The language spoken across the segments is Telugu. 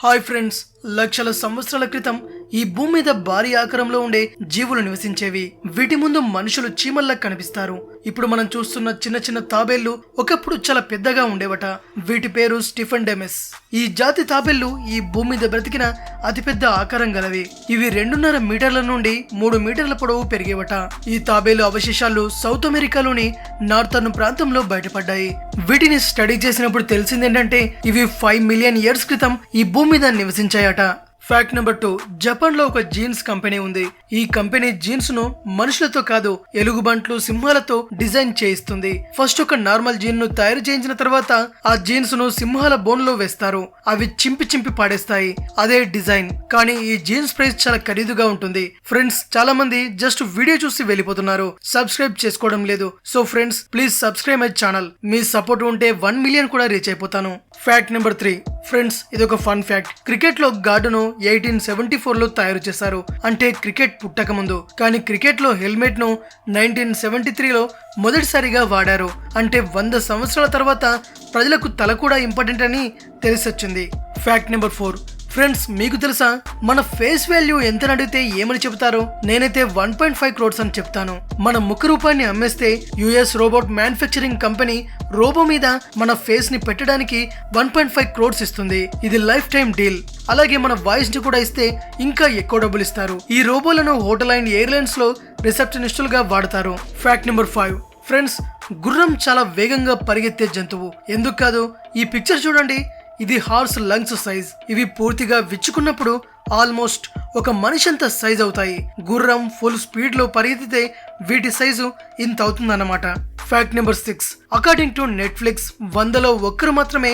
హాయ్ ఫ్రెండ్స్, లక్షల సంవత్సరాల క్రితం ఈ భూమి మీద భారీ ఆకారంలో ఉండే జీవులు నివసించేవి. వీటి ముందు మనుషులు చీమల్లా కనిపిస్తారు. ఇప్పుడు మనం చూస్తున్న చిన్న చిన్న తాబేళ్లు ఒకప్పుడు చాలా పెద్దగా ఉండేవట. వీటి పేరు స్టిఫెండెమిస్. ఈ జాతి తాబేళ్లు ఈ భూమి మీద బ్రతికిన అతిపెద్ద ఆకారం గలవి. ఇవి 2.5 మీటర్ల నుండి 3 మీటర్ల పొడవు పెరిగేవట. ఈ తాబేలు అవశేషాలు సౌత్ అమెరికాలోని నార్థర్న్ ప్రాంతంలో బయటపడ్డాయి. వీటిని స్టడీ చేసినప్పుడు తెలిసిందేంటంటే ఇవి 5 మిలియన్ ఇయర్స్ క్రితం ఈ భూమి మీద నివసించాయట. ఫ్యాక్ట్ నెంబర్ 2, జపాన్ లో ఒక జీన్స్ కంపెనీ ఉంది. ఈ కంపెనీ జీన్స్ ను మనుషులతో కాదు, ఎలుగుబంట్లు, సింహాలతో డిజైన్ చేయిస్తుంది. ఫస్ట్ ఒక నార్మల్ జీన్ ను తయారు చేయించిన తర్వాత ఆ జీన్స్ ను సింహాల బోన్ లో వేస్తారు. అవి చింపి పాడేస్తాయి. అదే డిజైన్. కానీ ఈ జీన్స్ ప్రైస్ చాలా ఖరీదుగా ఉంటుంది. ఫ్రెండ్స్, చాలా మంది జస్ట్ వీడియో చూసి వెళ్ళిపోతున్నారు, సబ్స్క్రైబ్ చేసుకోవడం లేదు. So friends, please subscribe my channel. Me support ఉంటే 1 మిలియన్ కూడా రీచ్ అయిపోతాను. ఫ్యాక్ట్ నెంబర్ 3, ఫ్రెండ్స్, ఇది ఒక ఫన్ ఫ్యాక్ట్. క్రికెట్ లో గార్డును 1874 లో తయారు చేశారు, అంటే క్రికెట్ పుట్టక ముందు. కానీ క్రికెట్ లో హెల్మెట్ ను 1973 లో మొదటిసారిగా వాడారు, అంటే 100 సంవత్సరాల తర్వాత ప్రజలకు తల కూడా ఇంపార్టెంట్ అని తెలిసొచ్చింది. ఫ్యాక్ట్ నెంబర్ 4, ఫ్రెండ్స్, మీకు తెలుసా మన ఫేస్ వాల్యూ ఎంత అడిగితే ఏమని చెప్తారు? నేనైతే 1.5 crores అని చెప్తాను. మన ముఖ రూపాన్ని అమ్మేస్తే US robot manufacturing company robo మీద మన ఫేస్ ని పెట్టడానికి 1.5 crores ఇస్తుంది. ఇది లైఫ్ టైం డీల్. అలాగే మన వాయిస్ ని కూడా ఇస్తే ఇంకా ఎక్కువ డబ్బులు ఇస్తారు. ఈ రోబోలను హోటల్ అండ్ ఎయిర్లైన్స్ లో రిసెప్షనిస్టులుగా వాడతారు. ఫ్యాక్ట్ నెంబర్ 5, ఫ్రెండ్స్, గుర్రం చాలా వేగంగా పరిగెత్తే జంతువు. ఎందుకు కాదు? ఈ పిక్చర్ చూడండి. ఇది హార్స్ లంగ్స్ సైజ్. ఇవి పూర్తిగా విచ్చుకున్నప్పుడు ఆల్మోస్ట్ ఒక మనిషి అంత సైజ్ అవుతాయి. గుర్రం ఫుల్ స్పీడ్ లో పరిగెత్తితే వీటి సైజు ఇంత అవుతుందన్నమాట. Fact number 6, according to Netflix 100లో 1 మాత్రమే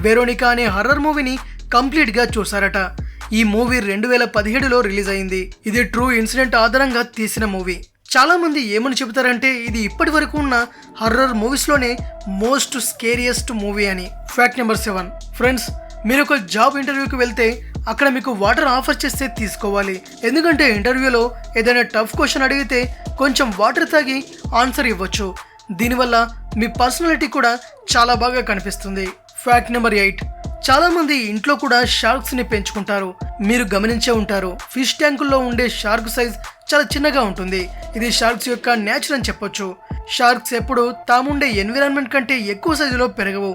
వెరోనికా అనే హర్రర్ మూవీని కంప్లీట్ గా చూసారట. ఈ మూవీ 2017లో రిలీజ్ అయింది. ఇది ట్రూ ఇన్సిడెంట్ ఆధారంగా తీసిన మూవీ. చాలా మంది ఏమని చెబుతారంటే ఇది ఇప్పటి వరకు ఉన్న హర్రర్ మూవీస్ లోనే మోస్ట్ స్కేరియస్ట్ మూవీ అని. ఫ్యాక్ట్ నెంబర్ 7, ఫ్రెండ్స్, మీరు ఒక జాబ్ ఇంటర్వ్యూకి వెళ్తే అక్కడ మీకు వాటర్ ఆఫర్ చేస్తే తీసుకోవాలి. ఎందుకంటే ఇంటర్వ్యూలో ఏదైనా టఫ్ క్వశ్చన్ అడిగితే కొంచెం వాటర్ తాగి ఆన్సర్ ఇవ్వచ్చు. దీనివల్ల మీ పర్సనాలిటీ కూడా చాలా బాగా కనిపిస్తుంది. ఫ్యాక్ట్ నెంబర్ 8, చాలా మంది ఇంట్లో కూడా షార్క్స్ ని పెంచుకుంటారు. మీరు గమనించే ఉంటారు, ఫిష్ ట్యాంకుల్లో ఉండే షార్క్ సైజ్ చాలా చిన్నగా ఉంటుంది. ఇది షార్క్స్ యొక్క నేచర్ అని చెప్పొచ్చు. షార్క్స్ ఎప్పుడు తాముండే ఎన్విరాన్మెంట్ కంటే ఎక్కువ సైజులో పెరగవు.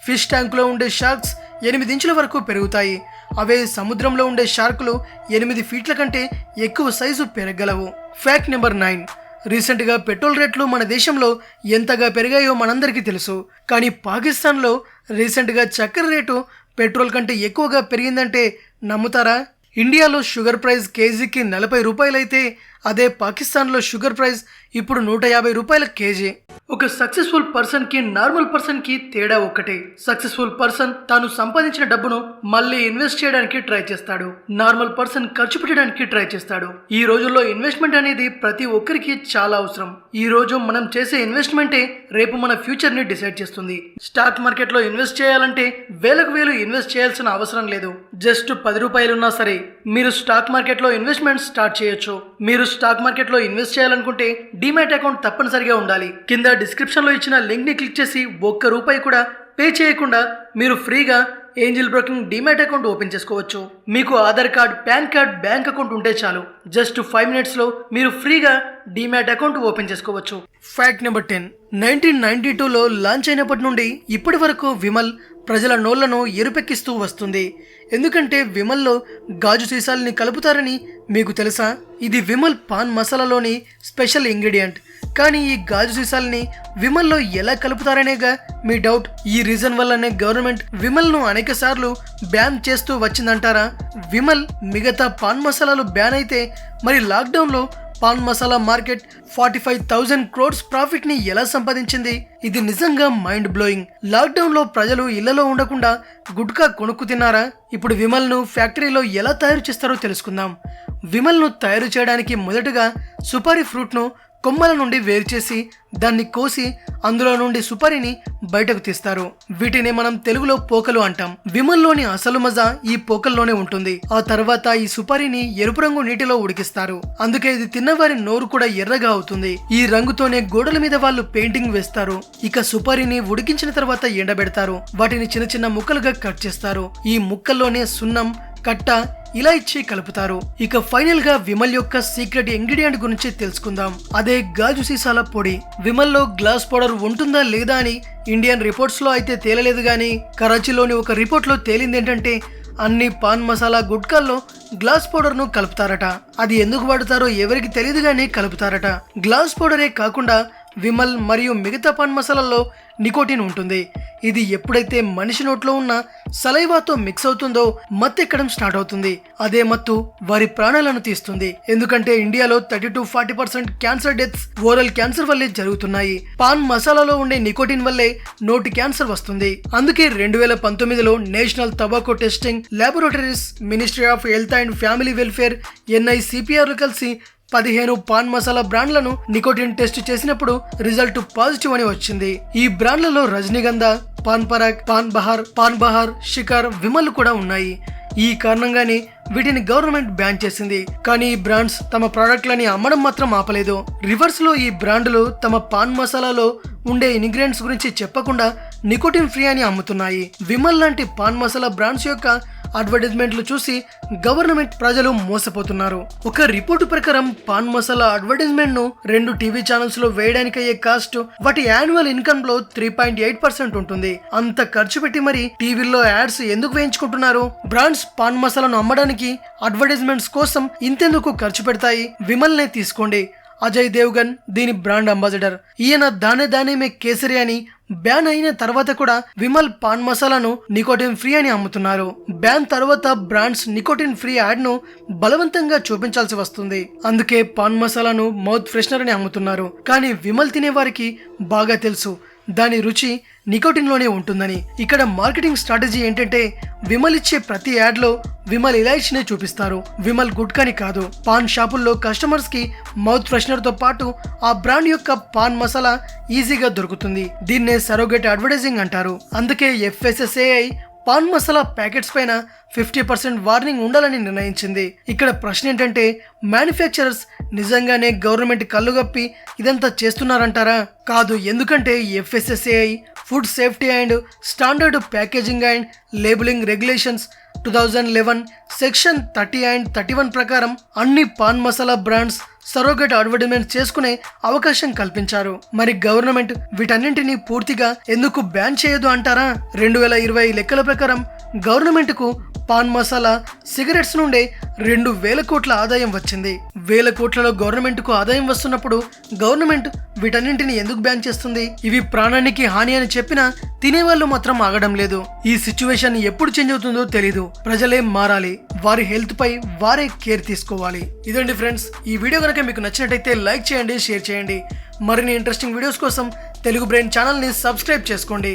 ఫిష్ ట్యాంకులో ఉండే షార్క్స్ 8 ఇంచుల వరకు పెరుగుతాయి. అవే సముద్రంలో ఉండే షార్కులు 8 ఫీట్ల కంటే ఎక్కువ సైజు పెరగలవు. ఫ్యాక్ట్ నెంబర్ 9, రీసెంట్గా పెట్రోల్ రేట్లు మన దేశంలో ఎంతగా పెరిగాయో మనందరికీ తెలుసు. కానీ పాకిస్తాన్లో రీసెంట్గా చక్కెర రేటు పెట్రోల్ కంటే ఎక్కువగా పెరిగిందంటే నమ్ముతారా? ఇండియాలో షుగర్ ప్రైస్ కేజీకి 40 రూపాయలు అయితే అదే పాకిస్తాన్లో షుగర్ ప్రైస్ ఇప్పుడు 150 రూపాయల కేజీ. ఒక సక్సెస్ఫుల్ పర్సన్ కి నార్మల్ పర్సన్ కి తేడా ఒక్కటే. సక్సెస్ఫుల్ పర్సన్ తాను సంపాదించిన డబ్బును మళ్ళీ ఇన్వెస్ట్ చేయడానికి ట్రై చేస్తాడు. నార్మల్ పర్సన్ ఖర్చు పెట్టడానికి ట్రై చేస్తాడు. ఈ రోజుల్లో ఇన్వెస్ట్మెంట్ అనేది ప్రతి ఒక్కరికి చాలా అవసరం. ఈ రోజు మనం చేసే ఇన్వెస్ట్మెంటే రేపు మన ఫ్యూచర్ ని డిసైడ్ చేస్తుంది. స్టాక్ మార్కెట్ లో ఇన్వెస్ట్ చేయాలంటే వేలకు ఇన్వెస్ట్ చేయాల్సిన అవసరం లేదు. జస్ట్ 10 రూపాయలు ఉన్నా సరే మీరు స్టాక్ మార్కెట్ లో ఇన్వెస్ట్మెంట్ స్టార్ట్ చేయొచ్చు. మీరు స్టాక్ మార్కెట్ లో ఇన్వెస్ట్ చేయాలనుకుంటే డీమ్యాట్ అకౌంట్ తప్పనిసరిగా ఉండాలి. కింద డిస్క్రిప్షన్ లో ఇచ్చిన లింక్ ని క్లిక్ చేసి 1 రూపాయి కూడా పే చేయకుండా మీరు ఫ్రీగా angel broking demat account open చేసుకోవచ్చు. మీకు Aadhaar card, pan card, bank account ఉంటే చాలు. జస్ట్ 5 minutes లో మీరు ఫ్రీగా డీమ్యాట్ అకౌంట్ ఓపెన్ చేసుకోవచ్చు. ఫ్యాక్ట్ నెంబర్ 10, 1992లో లాంచ్ అయినప్పటి నుండి ఇప్పటి వరకు విమల్ ప్రజల నోళ్లను ఎరుపెక్కిస్తూ వస్తుంది. ఎందుకంటే విమల్లో గాజు సీసాలని కలుపుతారని మీకు తెలుసా? ఇది విమల్ పాన్ మసాలాలోని స్పెషల్ ఇంగ్రీడియంట్. కానీ ఈ గాజు సీసాలని విమల్లో ఎలా కలుపుతారనేగా మీ డౌట్. ఈ రీజన్ వల్లనే గవర్నమెంట్ విమల్ ను అనేక సార్లు బ్యాన్ చేస్తూ వచ్చిందంటారా? విమల్ మిగతా పాన్ మసాలాలు బ్యాన్ అయితే మరి లాక్డౌన్ లో pan masala market 45,000 crores profit ని ఎలా సంపాదించింది? ఇది నిజంగా మైండ్ బ్లోయింగ్. లాక్డౌన్ లో ప్రజలు ఇళ్లలో ఉండకుండా గుట్కా కొనుక్కు తిన్నారా? ఇప్పుడు విమల్ ను ఫ్యాక్టరీలో ఎలా తయారు చేస్తారో తెలుసుకుందాం. విమల్ ను తయారు చేయడానికి మొదటగా సుపారీ ఫ్రూట్ ను కొమ్మల నుండి వేరు చేసి దాన్ని కోసి అందులో నుండి సుపారీని బయటకు తీస్తారు. వీటిని మనం తెలుగులో పోకలు అంటాం. విమల్లోని అసలు మజా ఈ పోకల్లోనే ఉంటుంది. ఆ తర్వాత ఈ సుపారీని ఎరుపు రంగు నీటిలో ఉడికిస్తారు. అందుకే ఇది తిన్నవారి నోరు కూడా ఎర్రగా అవుతుంది. ఈ రంగుతోనే గోడల మీద వాళ్ళు పెయింటింగ్ వేస్తారు. ఇక సుపారీని ఉడికించిన తర్వాత ఎండబెడతారు. వాటిని చిన్న చిన్న ముక్కలుగా కట్ చేస్తారు. ఈ ముక్కల్లోనే సున్నం, కట్ట, ఇలాచీ కలుపుతారు. ఇక ఫైనల్ గా విమల్ యొక్క సీక్రెట్ ఇంగ్రీడియంట్ గురించి తెలుసుకుందాం. అదే గాజు సీసాల పొడి. విమల్లో గ్లాస్ పౌడర్ ఉంటుందా లేదా అని ఇండియన్ రిపోర్ట్స్ లో అయితే తేలలేదు గానీ కరాచీలోని ఒక రిపోర్ట్ లో తేలింది ఏంటంటే అన్ని పాన్ మసాలా గుట్కాల్లో గ్లాస్ పౌడర్ ను కలుపుతారట. అది ఎందుకు వాడతారో ఎవరికి తెలియదు గానీ కలుపుతారట. గ్లాస్ పౌడరే కాకుండా విమల్ మరియు మిగతా పాన్ మసాలాల్లో నికోటిన్ ఉంటుంది. ఇది ఎప్పుడైతే మనిషి నోట్లో ఉన్న సలైవాతో మిక్స్ అవుతుందో మత్తెక్కడం స్టార్ట్ అవుతుంది. అదే మత్తు వారి ప్రాణాలను తీస్తుంది. ఎందుకంటే ఇండియాలో 30-40% క్యాన్సర్ డెత్స్ ఓరల్ క్యాన్సర్ వల్లే జరుగుతున్నాయి. పాన్ మసాలాలో ఉండే నికోటిన్ వల్లే నోటి క్యాన్సర్ వస్తుంది. అందుకే 2019లో national tobacco testing laboratories, ministry of health and family welfare, NICPR కలిసి 15 పాన్ మసాలా బ్రాండ్లను నికోటిన్ టెస్ట్ చేసినప్పుడు రిజల్ట్ పాజిటివ్ అని వచ్చింది. ఈ బ్రాండ్లలో రజనీగంధ, పాన్ పరాగ్, పాన్ బహార్, శిఖర్, విమల్ కూడా ఉన్నాయి. ఈ కారణంగానే వీటిని గవర్నమెంట్ బ్యాన్ చేసింది. కానీ ఈ బ్రాండ్స్ తమ ప్రోడక్ట్లని అమ్మడం మాత్రం ఆపలేదు. రివర్స్ లో ఈ బ్రాండ్లు తమ పాన్ మసాలాలో ఉండే ఇంగ్రీడియంట్స్ గురించి చెప్పకుండా నికోటిన్ ఫ్రీ అని అమ్ముతున్నాయి. విమల్ లాంటి పాన్ మసాలా బ్రాండ్స్ యొక్క అడ్వర్టైజ్మెంట్లు చూసి గవర్నమెంట్ ప్రజలు మోసపోతున్నారు. ఒక రిపోర్టు ప్రకారం పాన్ మసాలా అడ్వర్టైజ్మెంట్ ను 2 టీవీ ఛానల్స్ లో వేయడానికి అయ్యే కాస్ట్ వాటి యాన్యువల్ ఇన్కమ్ లో 3.8% ఉంటుంది. అంత ఖర్చు పెట్టి మరి టీవీల్లో యాడ్స్ ఎందుకు వేయించుకుంటున్నారు? బ్రాండ్స్ పాన్ మసాలాను అమ్మడానికి అడ్వర్టైజ్మెంట్స్ కోసం ఇంతెందుకు ఖర్చు పెడతాయి? విమల్ నే తీసుకోండి. అజయ్ దేవ్గన్ దీని బ్రాండ్ అంబాసిడర్. ఈయన దానే మే కేసరి అని బ్యాన్ అయిన తర్వాత కూడా విమల్ పాన్ మసాలాను నికోటిన్ ఫ్రీ అని అమ్ముతున్నారు. బ్యాన్ తర్వాత బ్రాండ్స్ నికోటిన్ ఫ్రీ యాడ్ ను బలవంతంగా చూపించాల్సి వస్తుంది. అందుకే పాన్ మసాలాను మౌత్ ఫ్రెషనర్ అని అమ్ముతున్నారు. కానీ విమల్ తినే వారికి బాగా తెలుసు దాని రుచి నికోటిన్ లోనే ఉంటుందని. ఇక్కడ మార్కెటింగ్ స్ట్రాటజీ ఏంటంటే విమల్ ఇచ్చే ప్రతి యాడ్ లో విమల్ ఇలాచీనే చూపిస్తారు, విమల్ గుట్కాని కాదు. పాన్ షాపుల్లో కస్టమర్స్ కి మౌత్ ఫ్రెషనర్ తో పాటు ఆ బ్రాండ్ యొక్క పాన్ మసాలా ఈజీగా దొరుకుతుంది. దీన్నే సరోగేట్ అడ్వర్టైజింగ్ అంటారు. అందుకే FSSAI పాన్ మసాలా ప్యాకెట్స్ పైన 50% వార్నింగ్ ఉండాలని నిర్ణయించింది. ఇక్కడ ప్రశ్న ఏంటంటే మ్యానుఫ్యాక్చరర్స్ నిజంగానే గవర్నమెంట్ కళ్ళుగప్పి ఇదంతా చేస్తున్నారంటారా? కాదు. ఎందుకంటే FSSAI food safety and standard packaging and labelling regulations 2011 section 30 and 31 ప్రకారం అన్ని pan masala brands surrogate advertisement చేసుకునే అవకాశం కల్పించారు. మరి గవర్నమెంట్ వీటన్నింటినీ పూర్తిగా ఎందుకు బ్యాన్ చేయదు అంటారా? 2020 లెక్కల ప్రకారం గవర్నమెంట్ కు పాన్ మసాలా సిగరెట్స్ నుండే 2,000 కోట్ల ఆదాయం వచ్చింది. 1,000 కోట్లలో గవర్నమెంట్ కు ఆదాయం వస్తున్నప్పుడు గవర్నమెంట్ వీటన్నింటిని ఎందుకు బ్యాన్ చేస్తుంది? ఇవి ప్రాణానికి హాని అని చెప్పినా తినేవాళ్ళు మాత్రం ఆగడం లేదు. ఈ సిచ్యువేషన్ ఎప్పుడు చేంజ్ అవుతుందో తెలీదు. ప్రజలే మారాలి. వారి హెల్త్ పై వారే కేర్ తీసుకోవాలి. ఇదండి ఫ్రెండ్స్, ఈ వీడియో కనుక మీకు నచ్చినట్టయితే లైక్ చేయండి, షేర్ చేయండి. మరిన్ని ఇంట్రెస్టింగ్ వీడియోస్ కోసం తెలుగు బ్రెయిన్ ఛానల్ ని సబ్స్క్రైబ్ చేసుకోండి.